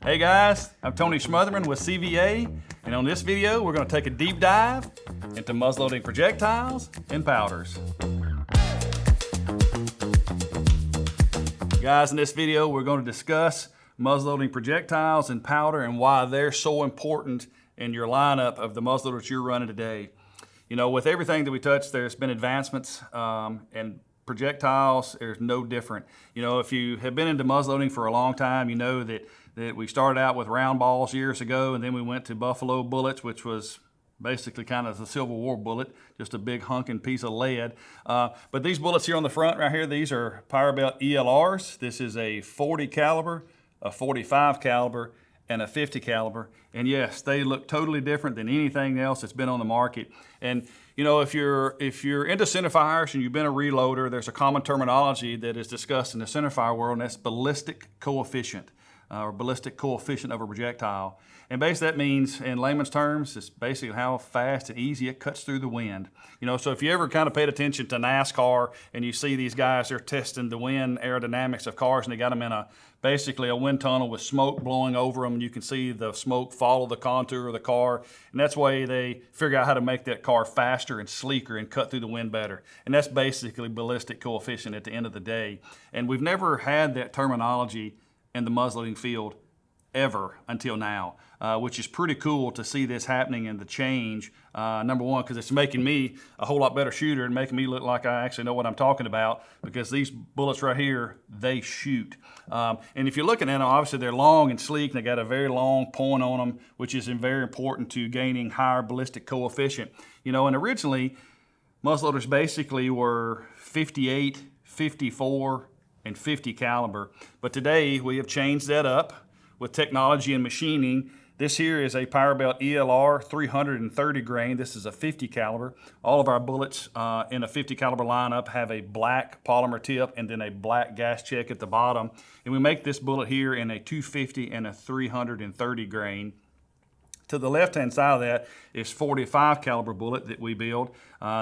Hey guys, I'm Tony Smotherman with CVA, and on this video we're going to take a deep dive into muzzleloading projectiles and powders. Guys, in this video we're going to discuss muzzleloading projectiles and powder and why they're so important in your lineup of the muzzleloaders you're running today. You know, with everything that we touch, there's been advancements, and projectiles is no different. You know, if you have been into muzzleloading for a long time, you know that we started out with round balls years ago, and then we went to buffalo bullets, which was basically kind of the Civil War bullet, just a big hunking piece of lead. But these bullets here on the front right here, these are Powerbelt ELRs. This is a 40 caliber, a 45 caliber, and a 50 caliber. And yes, they look totally different than anything else that's been on the market. And you know, if you're into centerfires and you've been a reloader, there's a common terminology that is discussed in the centerfire world, and that's ballistic coefficient, or ballistic coefficient of a projectile. And basically that means, in layman's terms, it's basically how fast and easy it cuts through the wind. You know, so if you ever kind of paid attention to NASCAR and you see these guys, they're testing the wind aerodynamics of cars, and they got them in basically a wind tunnel with smoke blowing over them, and you can see the smoke follow the contour of the car, and that's the way they figure out how to make that car faster and sleeker and cut through the wind better. And that's basically ballistic coefficient at the end of the day. And we've never had that terminology in the muzzleloading field ever until now, which is pretty cool to see this happening and the change. Number one, because it's making me a whole lot better shooter and making me look like I actually know what I'm talking about, because these bullets right here, they shoot. And if you're looking at them, obviously they're long and sleek, and they got a very long point on them, which is very important to gaining higher ballistic coefficient. You know, and originally, muzzleloaders basically were 58, 54, and 50 caliber. But today we have changed that up with technology and machining. This here is a Powerbelt ELR 330 grain. This is a 50 caliber. All of our bullets in a 50 caliber lineup have a black polymer tip and then a black gas check at the bottom. And we make this bullet here in a 250 and a 330 grain. To the left-hand side of that is 45 caliber bullet that we build.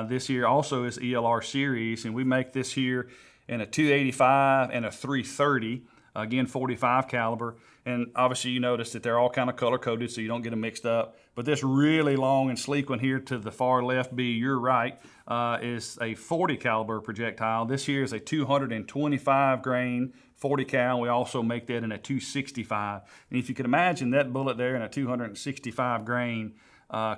This here also is ELR series, and we make this here in a 285 and a 330, again 45 caliber. And obviously you notice that they're all kind of color-coded so you don't get them mixed up. But this really long and sleek one here to the far left, be your right, is a 40 caliber projectile. This here is a 225 grain 40 cal. We also make that in a 265. And if you can imagine that bullet there in a 265 grain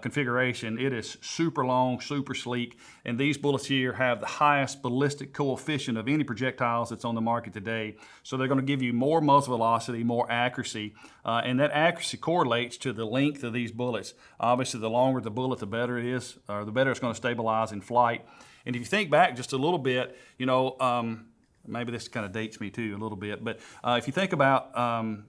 configuration, it is super long, super sleek, and these bullets here have the highest ballistic coefficient of any projectiles that's on the market today. So they're going to give you more muzzle velocity, more accuracy, and that accuracy correlates to the length of these bullets. Obviously, the longer the bullet, the better it is, or the better it's going to stabilize in flight. And if you think back just a little bit, you know, maybe this kind of dates me too a little bit, but if you think about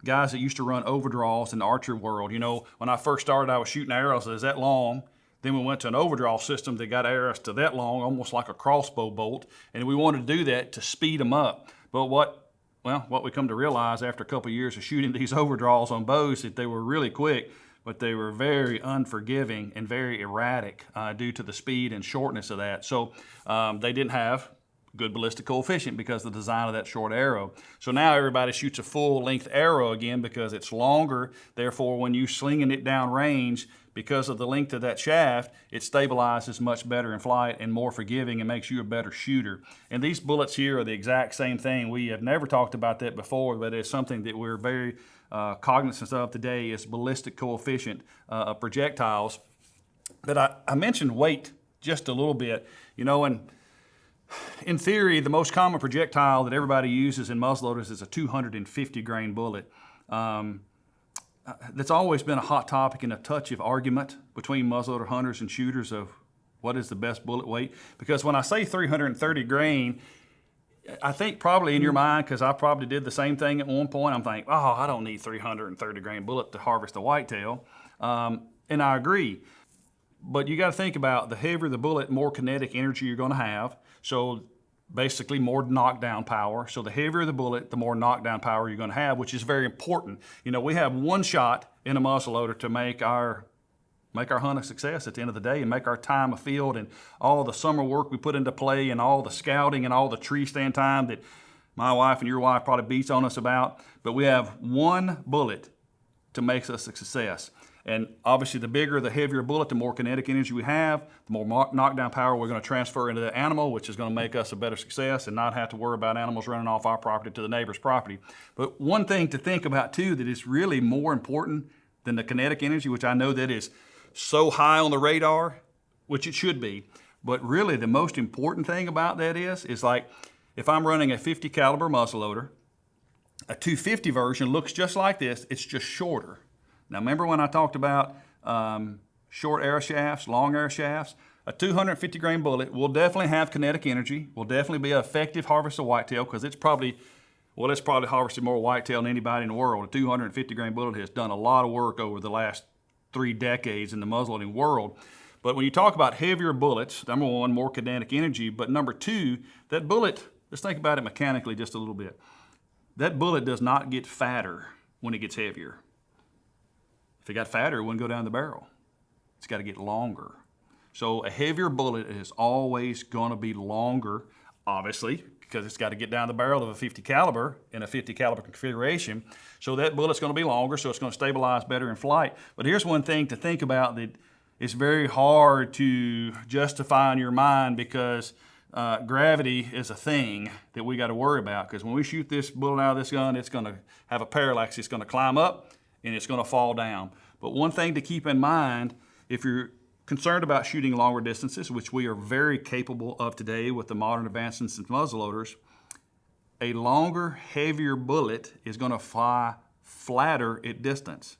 guys that used to run overdraws in the archer world, you know, when I first started, I was shooting arrows that was that long. Then we went to an overdraw system that got arrows to that long, almost like a crossbow bolt, and we wanted to do that to speed them up. But what we come to realize after a couple of years of shooting these overdraws on bows, that they were really quick, but they were very unforgiving and very erratic due to the speed and shortness of that. So they didn't have good ballistic coefficient because of the design of that short arrow. So now everybody shoots a full length arrow again because it's longer. Therefore, when you're slinging it down range, because of the length of that shaft, it stabilizes much better in flight and more forgiving and makes you a better shooter. And these bullets here are the exact same thing. We have never talked about that before, but it's something that we're very cognizant of today, is ballistic coefficient of projectiles. But I mentioned weight just a little bit, you know, and in theory, the most common projectile that everybody uses in muzzleloaders is a 250 grain bullet. That's always been a hot topic and a touch of argument between muzzleloader hunters and shooters of what is the best bullet weight. Because when I say 330 grain, I think probably in your mind, because I probably did the same thing at one point, I'm thinking, oh, I don't need 330 grain bullet to harvest a whitetail. And I agree. But you got to think about the heavier the bullet, more kinetic energy you're going to have. So basically more knockdown power. So the heavier the bullet, the more knockdown power you're going to have, which is very important. You know, we have one shot in a muzzleloader to make our hunt a success at the end of the day, and make our time afield and all the summer work we put into play and all the scouting and all the tree stand time that my wife and your wife probably beats on us about. But we have one bullet to make us a success. And obviously, the bigger, the heavier bullet, the more kinetic energy we have, the more knockdown power we're going to transfer into the animal, which is going to make us a better success and not have to worry about animals running off our property to the neighbor's property. But one thing to think about, too, that is really more important than the kinetic energy, which I know that is so high on the radar, which it should be. But really, the most important thing about that is like, if I'm running a 50 caliber muzzleloader, a 250 version looks just like this, it's just shorter. Now remember when I talked about short arrow shafts, long arrow shafts? A 250 grain bullet will definitely have kinetic energy, will definitely be an effective harvest of whitetail, because it's probably harvested more whitetail than anybody in the world. A 250 grain bullet has done a lot of work over the last 3 decades in the muzzleloading world. But when you talk about heavier bullets, number one, more kinetic energy, but number two, that bullet, let's think about it mechanically just a little bit. That bullet does not get fatter when it gets heavier. If it got fatter, it wouldn't go down the barrel. It's got to get longer. So a heavier bullet is always going to be longer, obviously, because it's got to get down the barrel of a 50 caliber in a 50 caliber configuration. So that bullet's going to be longer, so it's going to stabilize better in flight. But here's one thing to think about that it's very hard to justify in your mind, because gravity is a thing that we got to worry about. Because when we shoot this bullet out of this gun, it's going to have a parallax. It's going to climb up and it's going to fall down. But one thing to keep in mind, if you're concerned about shooting longer distances, which we are very capable of today with the modern advancements in muzzleloaders, a longer, heavier bullet is going to fly flatter at distance.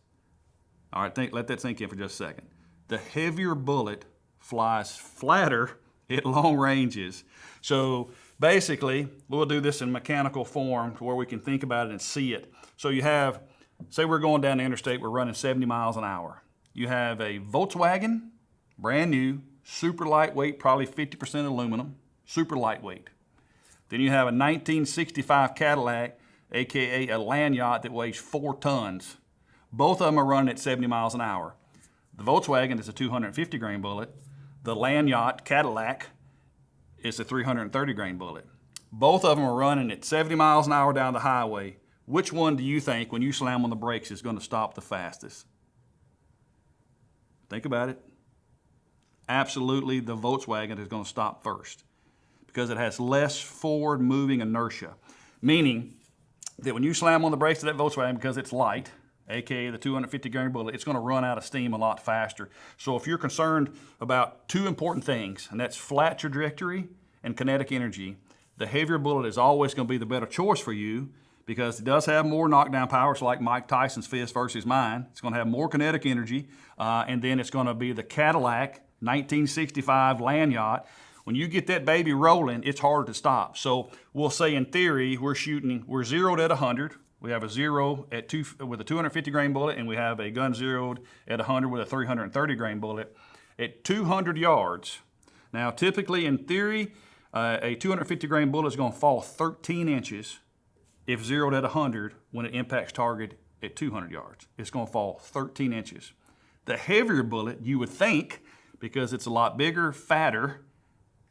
All right, let that sink in for just a second. The heavier bullet flies flatter at long ranges. So basically, we'll do this in mechanical form to where we can think about it and see it. So you have, say we're going down the interstate, we're running 70 miles an hour. You have a Volkswagen, brand new, super lightweight, probably 50% aluminum, super lightweight. Then you have a 1965 Cadillac, AKA a land yacht that weighs 4 tons. Both of them are running at 70 miles an hour. The Volkswagen is a 250 grain bullet. The land yacht Cadillac is a 330 grain bullet. Both of them are running at 70 miles an hour down the highway. Which one do you think, when you slam on the brakes, is going to stop the fastest? Think about it. Absolutely, the Volkswagen is going to stop first, because it has less forward moving inertia. Meaning that when you slam on the brakes of that Volkswagen, because it's light, aka the 250 grain bullet, it's going to run out of steam a lot faster. So if you're concerned about 2 important things, and that's flat trajectory and kinetic energy, the heavier bullet is always going to be the better choice for you, because it does have more knockdown power. It's like Mike Tyson's fist versus mine. It's going to have more kinetic energy, and then it's going to be the Cadillac 1965 land yacht. When you get that baby rolling, it's hard to stop. So we'll say in theory, we're zeroed at 100. We have a zero with a 250 grain bullet, and we have a gun zeroed at 100 with a 330 grain bullet at 200 yards. Now, typically in theory, a 250 grain bullet is going to fall 13 inches if zeroed at 100 when it impacts target at 200 yards. It's going to fall 13 inches. The heavier bullet, you would think, because it's a lot bigger, fatter,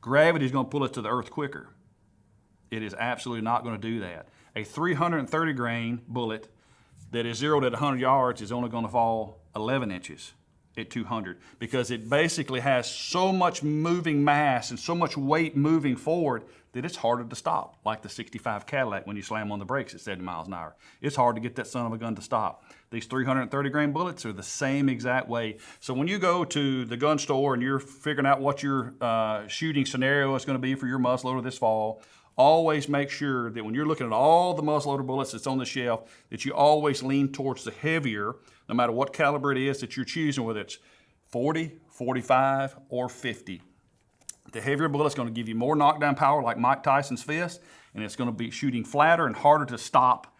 gravity is going to pull it to the earth quicker. It is absolutely not going to do that. A 330 grain bullet that is zeroed at 100 yards is only going to fall 11 inches at 200, because it basically has so much moving mass and so much weight moving forward that it's harder to stop, like the 65 Cadillac when you slam on the brakes at 70 miles an hour. It's hard to get that son of a gun to stop. These 330 grain bullets are the same exact way. So when you go to the gun store and you're figuring out what your shooting scenario is going to be for your muzzleloader this fall, always make sure that when you're looking at all the muzzleloader bullets that's on the shelf, that you always lean towards the heavier, no matter what caliber it is that you're choosing, whether it's 40, 45, or 50. The heavier bullet's going to give you more knockdown power like Mike Tyson's fist, and it's going to be shooting flatter and harder to stop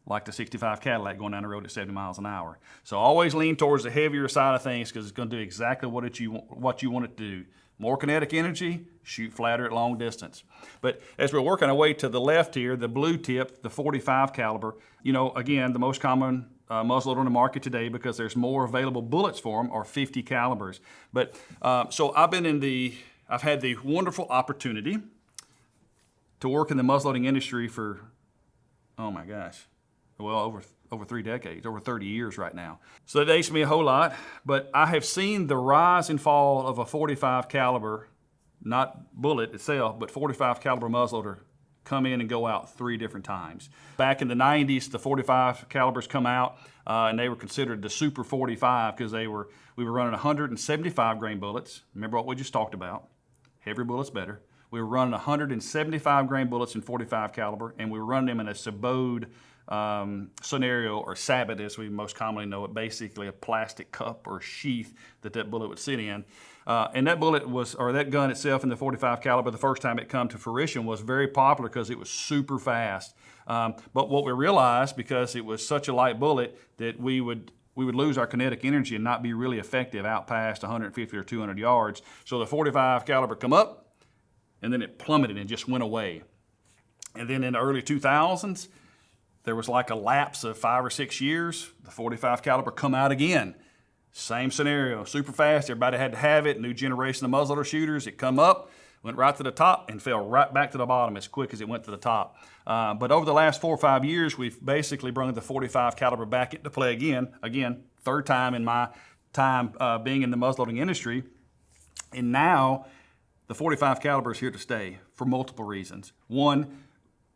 like the 65 Cadillac going down the road at 70 miles an hour. So always lean towards the heavier side of things, because it's going to do exactly what you want it to do. More kinetic energy, shoot flatter at long distance. But as we're working our way to the left here, the blue tip, the 45 caliber, again, the most common muzzleloader on the market today, because there's more available bullets for them, are 50 calibers. But so I've had the wonderful opportunity to work in the muzzleloading industry for, oh my gosh, well, over 3 decades, over 30 years right now. So that dates me a whole lot, but I have seen the rise and fall of a 45 caliber, not bullet itself, but 45 caliber muzzleloader come in and go out 3 different times. Back in the 90s, the 45 calibers come out, and they were considered the super 45 because we were running 175 grain bullets. Remember what we just talked about? Heavier bullets better. We were running 175 grain bullets in 45 caliber, and we were running them in a sabot scenario, or sabot as we most commonly know it, basically a plastic cup or sheath that bullet would sit in. And that bullet was, or that gun itself in the 45 caliber, the first time it come to fruition, was very popular because it was super fast. But what we realized, because it was such a light bullet, that we would lose our kinetic energy and not be really effective out past 150 or 200 yards. So the 45 caliber come up, and then it plummeted and just went away. And then in the early 2000s, there was like a lapse of 5 or 6 years. The 45 caliber come out again. Same scenario, super fast. Everybody had to have it. New generation of muzzleloader shooters. It come up, went right to the top, and fell right back to the bottom as quick as it went to the top. But over the last 4 or 5 years, we've basically brought the 45 caliber back into play again. Again, 3rd time in my time being in the muzzleloading industry. And now the 45 caliber is here to stay for multiple reasons. One,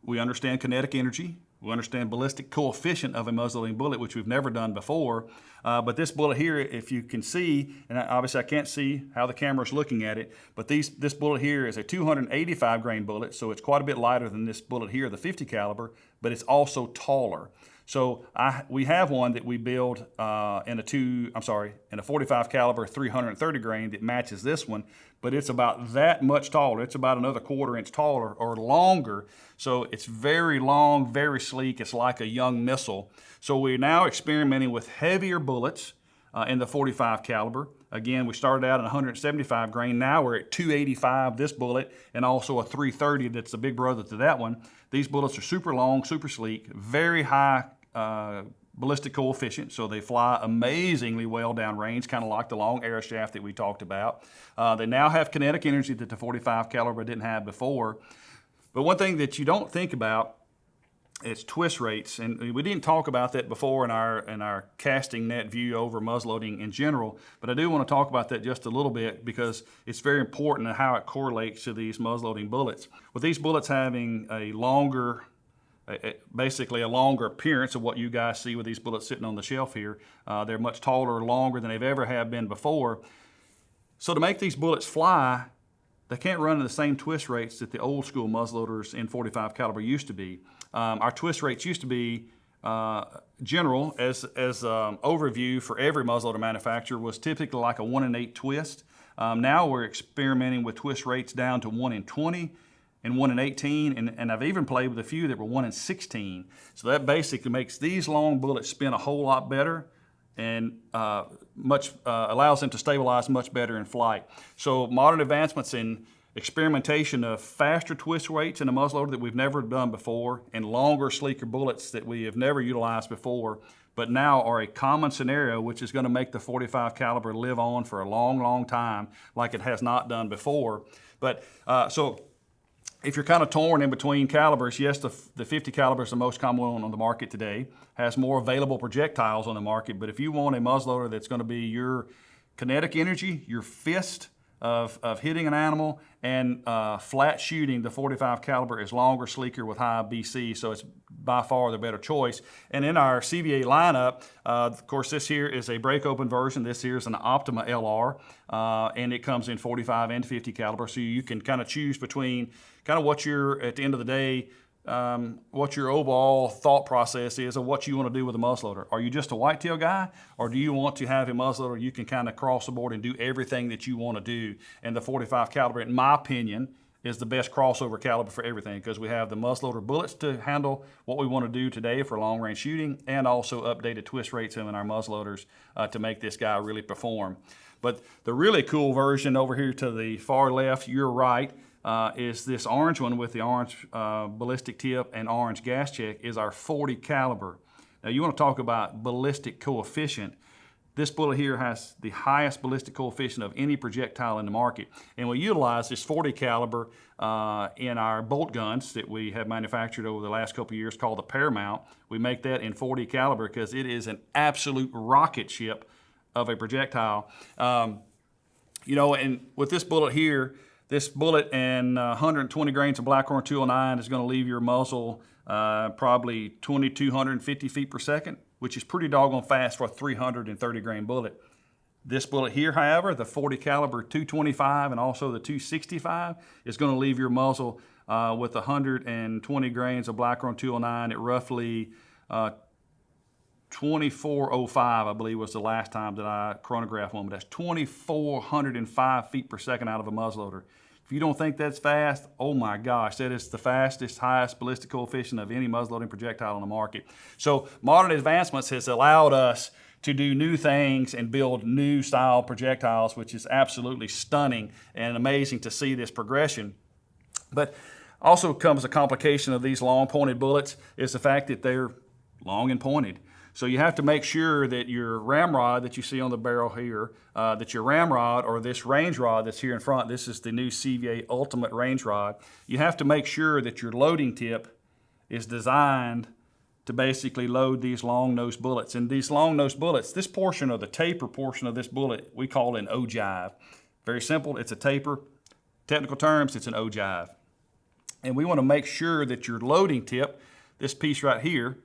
we understand kinetic energy. We understand ballistic coefficient of a muzzleloading bullet, which we've never done before. But this bullet here, if you can see, and obviously I can't see how the camera's looking at it, but this bullet here is a 285 grain bullet, so it's quite a bit lighter than this bullet here, the 50 caliber, but it's also taller. So we have one that we build in a 45 caliber 330 grain that matches this one, but it's about that much taller. It's about another 1/4 inch taller or longer. So it's very long, very sleek. It's like a young missile. So we're now experimenting with heavier bullets in the 45 caliber. Again, we started out at 175 grain. Now we're at 285, this bullet, and also a 330 that's the big brother to that one. These bullets are super long, super sleek, very high ballistic coefficient, so they fly amazingly well down range, kind of like the long arrow shaft that we talked about. They now have kinetic energy that the 45 caliber didn't have before. But one thing that you don't think about is twist rates, and we didn't talk about that before in our casting net view over muzzleloading in general, but I do want to talk about that just a little bit because it's very important and how it correlates to these muzzleloading bullets. With these bullets having basically a longer appearance of what you guys see with these bullets sitting on the shelf here, they're much taller, longer than they've ever have been before. So to make these bullets fly, they can't run at the same twist rates that the old school muzzleloaders in 45 caliber used to be. Our twist rates used to be general as overview for every muzzleloader manufacturer was typically like a 1 in 8 twist. Now we're experimenting with twist rates down to 1 in 20 and 1 in 18, and I've even played with a few that were 1 in 16. So that basically makes these long bullets spin a whole lot better and allows them to stabilize much better in flight. So modern advancements in experimentation of faster twist rates in a muzzleloader that we've never done before, and longer, sleeker bullets that we have never utilized before, but now are a common scenario, which is going to make the 45 caliber live on for a long, long time, like it has not done before. But so if you're kind of torn in between calibers, yes, the 50 caliber is the most common one on the market today, has more available projectiles on the market, but if you want a muzzleloader that's going to be your kinetic energy, your fist of hitting an animal, and flat shooting, the 45 caliber is longer, sleeker with high BC, so it's by far the better choice. And in our CVA lineup, of course, this here is a break open version. This here is an Optima LR, and it comes in 45 and 50 caliber, so you can kind of choose between kind of what you're, at the end of the day, what your overall thought process is of what you want to do with a muzzleloader. Are you just a whitetail guy, or do you want to have a muzzleloader you can kind of cross the board and do everything that you want to do? And the 45 caliber, in my opinion, is the best crossover caliber for everything, because we have the muzzleloader bullets to handle what we want to do today for long range shooting, and also updated twist rates in our muzzleloaders to make this guy really perform. But the really cool version over here to the far left, you're right, is this orange one with the orange ballistic tip and orange gas check, is our 40 caliber. Now you want to talk about ballistic coefficient. This bullet here has the highest ballistic coefficient of any projectile in the market. And we utilize this 40 caliber in our bolt guns that we have manufactured over the last couple of years called the Paramount. We make that in 40 caliber because it is an absolute rocket ship of a projectile. You know, and with this bullet here, this bullet and 120 grains of Blackhorn 209 is going to leave your muzzle probably 2,250 feet per second, which is pretty doggone fast for a 330 grain bullet. This bullet here, however, the 40 caliber 225 and also the 265 is going to leave your muzzle with 120 grains of Blackhorn 209 at roughly 2405, I believe was the last time that I chronographed one, but that's 2,405 feet per second out of a muzzleloader. If you don't think that's fast, oh my gosh, that is the fastest, highest ballistic coefficient of any muzzleloading projectile on the market. So modern advancements has allowed us to do new things and build new style projectiles, which is absolutely stunning and amazing to see this progression. But also comes a complication of these long pointed bullets is the fact that they're long and pointed. So you have to make sure that your ramrod that you see on the barrel here, that your ramrod or this range rod that's here in front, this is the new CVA Ultimate Range Rod, you have to make sure that your loading tip is designed to basically load these long-nosed bullets. And these long-nosed bullets, this portion of the taper portion of this bullet, we call an ogive. Very simple, it's a taper. Technical terms, it's an ogive. And we want to make sure that your loading tip, this piece right here,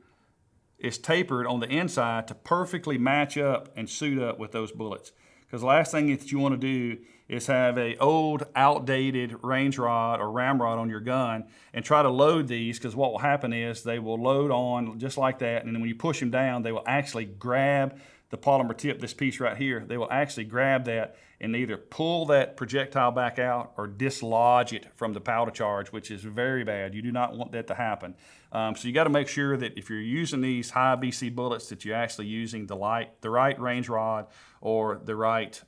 is tapered on the inside to perfectly match up and suit up with those bullets. Because the last thing that you want to do is have a old, outdated range rod or ramrod on your gun and try to load these, because what will happen is they will load on just like that, and then when you push them down, they will actually grab the polymer tip, this piece right here, they will actually grab that and either pull that projectile back out or dislodge it from the powder charge, which is very bad. You do not want that to happen. So you got to make sure that if you're using these high BC bullets that you're actually using the right range rod or the right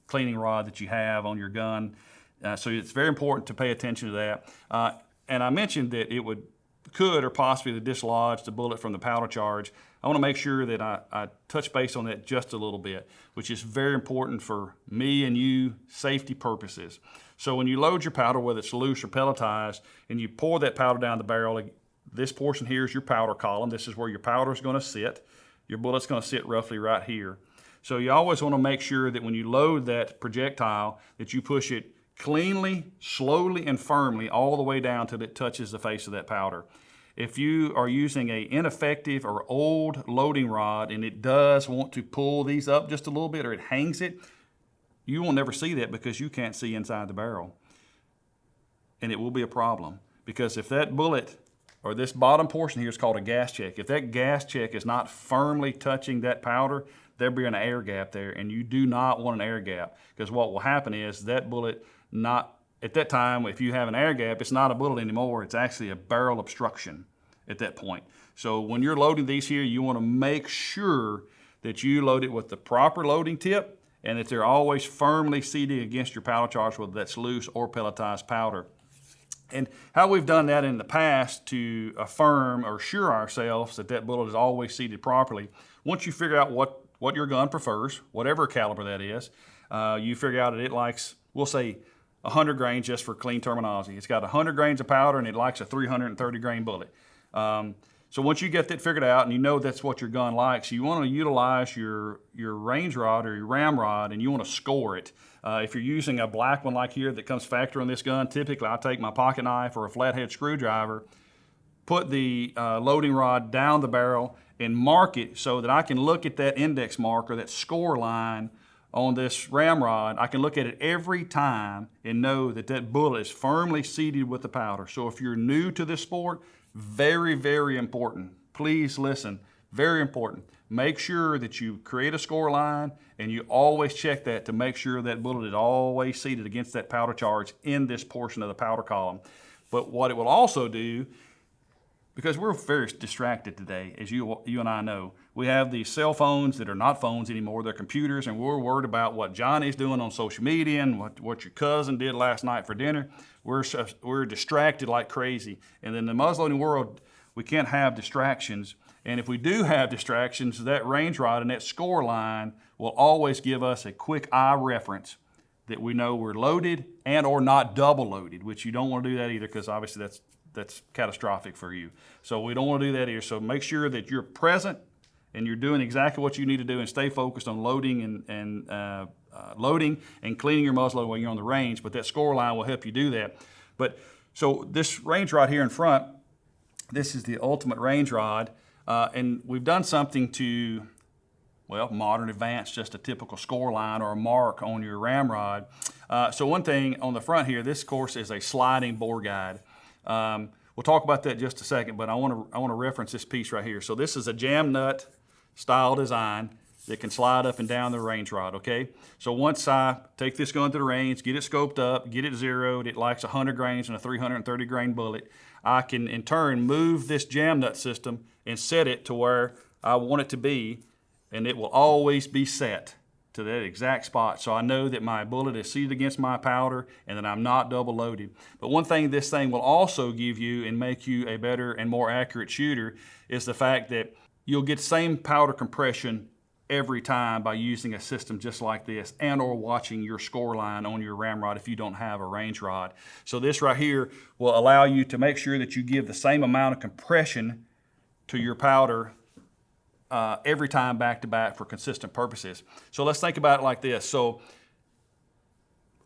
cleaning rod that you have on your gun. So it's very important to pay attention to that. And I mentioned that it could or possibly dislodge the bullet from the powder charge. I want to make sure that I touch base on that just a little bit, which is very important for me and you, safety purposes. So when you load your powder, whether it's loose or pelletized, and you pour that powder down the barrel, this portion here is your powder column. This is where your powder is going to sit. Your bullet's going to sit roughly right here. So you always want to make sure that when you load that projectile, that you push it cleanly, slowly, and firmly all the way down till it touches the face of that powder. If you are using an ineffective or old loading rod and it does want to pull these up just a little bit or it hangs it, you will never see that because you can't see inside the barrel. And it will be a problem, because if that bullet or this bottom portion here is called a gas check, if that gas check is not firmly touching that powder, there'll be an air gap there, and you do not want an air gap, because what will happen is that bullet at that time, if you have an air gap, it's not a bullet anymore, it's actually a barrel obstruction at that point. So when you're loading these here, you want to make sure that you load it with the proper loading tip and that they're always firmly seated against your powder charge, whether that's loose or pelletized powder. And how we've done that in the past to affirm or assure ourselves that that bullet is always seated properly, once you figure out what your gun prefers, whatever caliber that is, you figure out that it likes, we'll say, 100 grains just for clean terminology. It's got 100 grains of powder and it likes a 330 grain bullet. So once you get that figured out and you know that's what your gun likes, you want to utilize your range rod or your ramrod and you want to score it. If you're using a black one like here that comes factory on this gun, typically I take my pocket knife or a flathead screwdriver, put the loading rod down the barrel and mark it so that I can look at that index mark or that score line on this ramrod. I can look at it every time and know that that bullet is firmly seated with the powder. So if you're new to this sport, very, very important. Please listen, very important. Make sure that you create a score line and you always check that to make sure that bullet is always seated against that powder charge in this portion of the powder column. But what it will also do, because we're very distracted today, as you and I know. We have these cell phones that are not phones anymore, they're computers, and we're worried about what Johnny's doing on social media and what your cousin did last night for dinner. We're distracted like crazy. And in the muzzleloading world, we can't have distractions. And if we do have distractions, that range rod and that score line will always give us a quick eye reference that we know we're loaded and or not double loaded, which you don't want to do that either, because obviously that's catastrophic for you. So we don't want to do that either. So make sure that you're present and you're doing exactly what you need to do, and stay focused on loading loading and cleaning your muzzleloader when you're on the range. But that score line will help you do that. But so this range rod here in front, this is the ultimate range rod, and we've done something to, well, modern advanced, just a typical score line or a mark on your ramrod. So one thing on the front here, this of course is a sliding bore guide. We'll talk about that in just a second, but I want to reference this piece right here. So this is a jam nut style design that can slide up and down the range rod, okay? So once I take this gun to the range, get it scoped up, get it zeroed, it likes 100 grains and a 330 grain bullet, I can in turn move this jam nut system and set it to where I want it to be, and it will always be set to that exact spot. So I know that my bullet is seated against my powder and that I'm not double loaded. But one thing this thing will also give you and make you a better and more accurate shooter is the fact that you'll get the same powder compression every time by using a system just like this, and or watching your score line on your ramrod if you don't have a range rod. So this right here will allow you to make sure that you give the same amount of compression to your powder every time back to back for consistent purposes. So let's think about it like this. So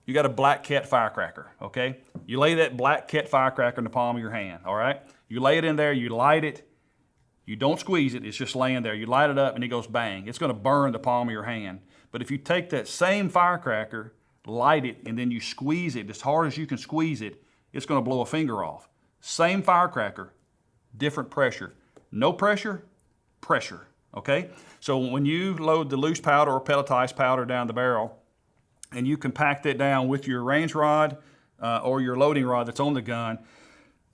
you got a black cat firecracker, okay? You lay that black cat firecracker in the palm of your hand, all right? You lay it in there, you light it, you don't squeeze it, it's just laying there. You light it up and it goes bang. It's gonna burn the palm of your hand. But if you take that same firecracker, light it, and then you squeeze it as hard as you can squeeze it, it's gonna blow a finger off. Same firecracker, different pressure. No pressure, pressure, okay? So when you load the loose powder or pelletized powder down the barrel, and you compact that down with your range rod or your loading rod that's on the gun,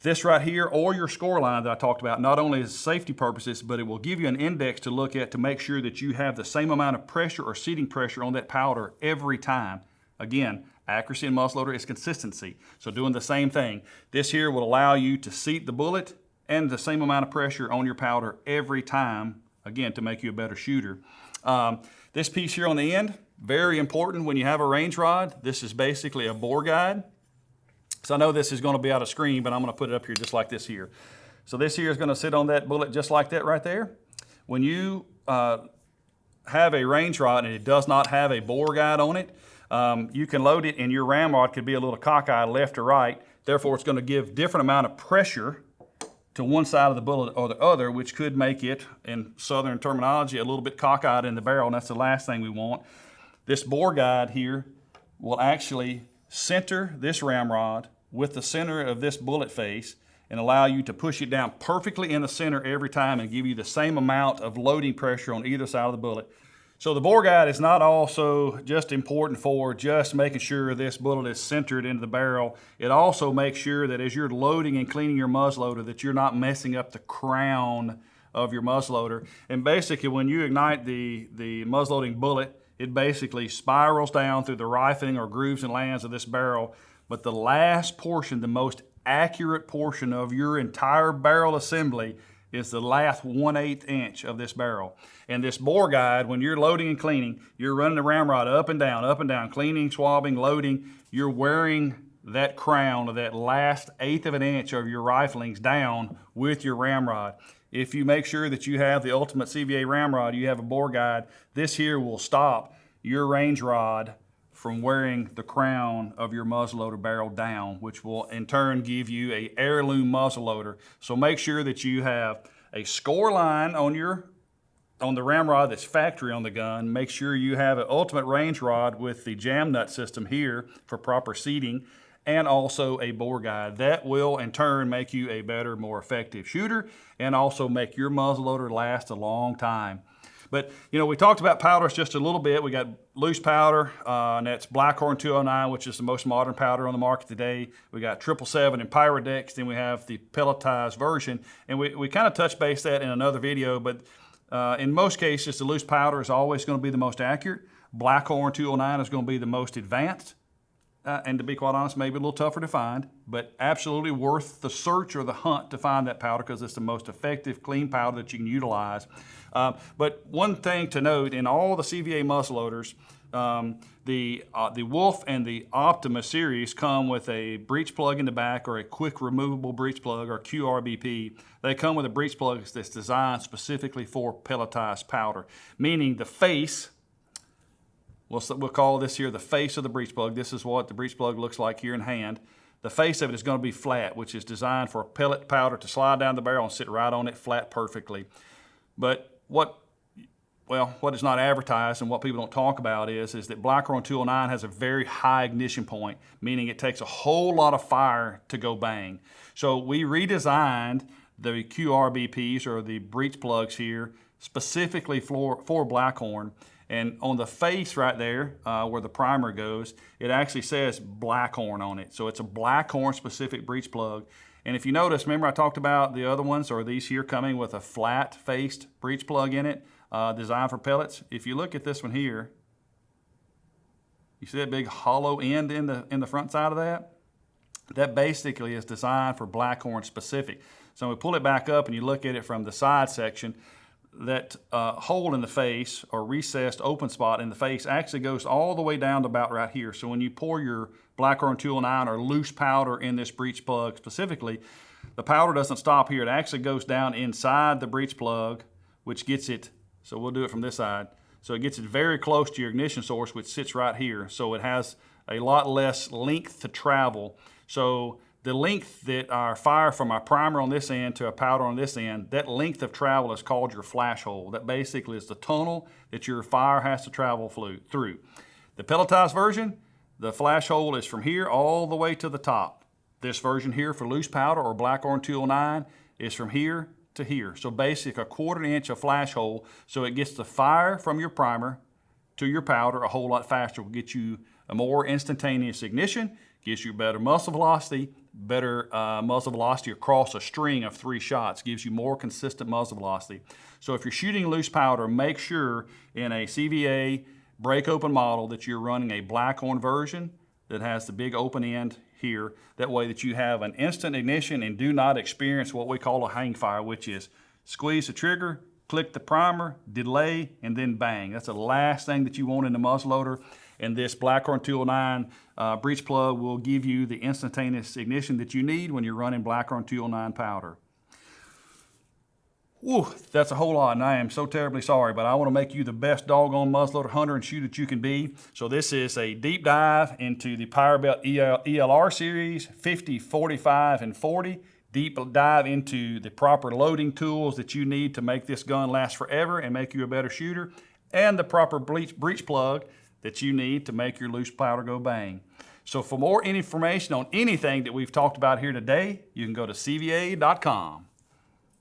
this right here, or your score line that I talked about, not only is safety purposes, but it will give you an index to look at to make sure that you have the same amount of pressure or seating pressure on that powder every time. Again, accuracy in muzzleloader is consistency. So doing the same thing. This here will allow you to seat the bullet and the same amount of pressure on your powder every time, again, to make you a better shooter. This piece here on the end, very important when you have a range rod. This is basically a bore guide. So I know this is going to be out of screen, but I'm going to put it up here just like this here. So this here is going to sit on that bullet just like that right there. When you have a range rod and it does not have a bore guide on it, you can load it and your ramrod could be a little cockeyed left or right. Therefore, it's going to give different amount of pressure to one side of the bullet or the other, which could make it, in southern terminology, a little bit cockeyed in the barrel, and that's the last thing we want. This bore guide here will actually center this ramrod with the center of this bullet face and allow you to push it down perfectly in the center every time and give you the same amount of loading pressure on either side of the bullet. So the bore guide is not also just important for just making sure this bullet is centered into the barrel. It also makes sure that as you're loading and cleaning your muzzleloader that you're not messing up the crown of your muzzleloader. And basically when you ignite the muzzleloading bullet, it basically spirals down through the rifling or grooves and lands of this barrel. But the last portion, the most accurate portion of your entire barrel assembly is the last 1/8 inch of this barrel. And this bore guide, when you're loading and cleaning, you're running the ramrod up and down, cleaning, swabbing, loading. You're wearing that crown of that last 1/8 of an inch of your riflings down with your ramrod. If you make sure that you have the ultimate CVA ramrod, you have a bore guide, this here will stop your range rod from wearing the crown of your muzzleloader barrel down, which will in turn give you a heirloom muzzleloader. So make sure that you have a score line on the ramrod that's factory on the gun. Make sure you have an ultimate range rod with the jam nut system here for proper seating, and also a bore guide. That will in turn make you a better, more effective shooter and also make your muzzleloader last a long time. But, you know, we talked about powders just a little bit. We got loose powder, and that's Blackhorn 209, which is the most modern powder on the market today. We got 777 and Pyrodex, then we have the pelletized version. And we kind of touched base that in another video, but in most cases, the loose powder is always going to be the most accurate. Blackhorn 209 is going to be the most advanced and to be quite honest, maybe a little tougher to find, but absolutely worth the search or the hunt to find that powder because it's the most effective, clean powder that you can utilize. But one thing to note, in all the CVA muzzleloaders, the Wolf and the Optima series come with a breech plug in the back or a quick removable breech plug or QRBP. They come with a breech plug that's designed specifically for pelletized powder, meaning the face, we'll call this here the face of the breech plug. This is what the breech plug looks like here in hand. The face of it is going to be flat, which is designed for pellet powder to slide down the barrel and sit right on it flat perfectly. But what is not advertised and what people don't talk about is that Blackhorn 209 has a very high ignition point, meaning it takes a whole lot of fire to go bang. So we redesigned the QRBPs, or the breech plugs here, specifically for Blackhorn. And on the face right there, where the primer goes, it actually says Blackhorn on it. So it's a Blackhorn specific breech plug. And if you notice, remember I talked about the other ones, or these here coming with a flat-faced breech plug in it, designed for pellets. If you look at this one here, you see that big hollow end in the front side of that? That basically is designed for Blackhorn specific. So when we pull it back up and you look at it from the side section, that hole in the face, or recessed open spot in the face, actually goes all the way down to about right here. So when you pour your Blackhorn 209 or loose powder in this breech plug specifically, the powder doesn't stop here. It actually goes down inside the breech plug, which gets it, so we'll do it from this side. So it gets it very close to your ignition source, which sits right here. So it has a lot less length to travel. So the length that our fire from our primer on this end to our powder on this end, that length of travel is called your flash hole. That basically is the tunnel that your fire has to travel through. The pelletized version, the flash hole is from here all the way to the top. This version here for loose powder, or Blackhorn 209, is from here to here. So basically a 1/4 inch of flash hole, so it gets the fire from your primer to your powder a whole lot faster. Will get you a more instantaneous ignition, gives you better muzzle velocity, across a string of 3 shots, gives you more consistent muzzle velocity. So if you're shooting loose powder, make sure in a CVA break open model that you're running a Blackhorn version that has the big open end here. That way that you have an instant ignition and do not experience what we call a hang fire, which is squeeze the trigger, click the primer, delay, and then bang. That's the last thing that you want in the muzzleloader. And this Blackhorn 209 breech plug will give you the instantaneous ignition that you need when you're running Blackhorn 209 powder. Whew, that's a whole lot, and I am so terribly sorry, but I want to make you the best doggone muzzleloader hunter and shooter that you can be. So this is a deep dive into the Powerbelt ELR series, 50, 45, and 40. Deep dive into the proper loading tools that you need to make this gun last forever and make you a better shooter, and the proper breech plug that you need to make your loose powder go bang. So for more information on anything that we've talked about here today, you can go to CVA.com.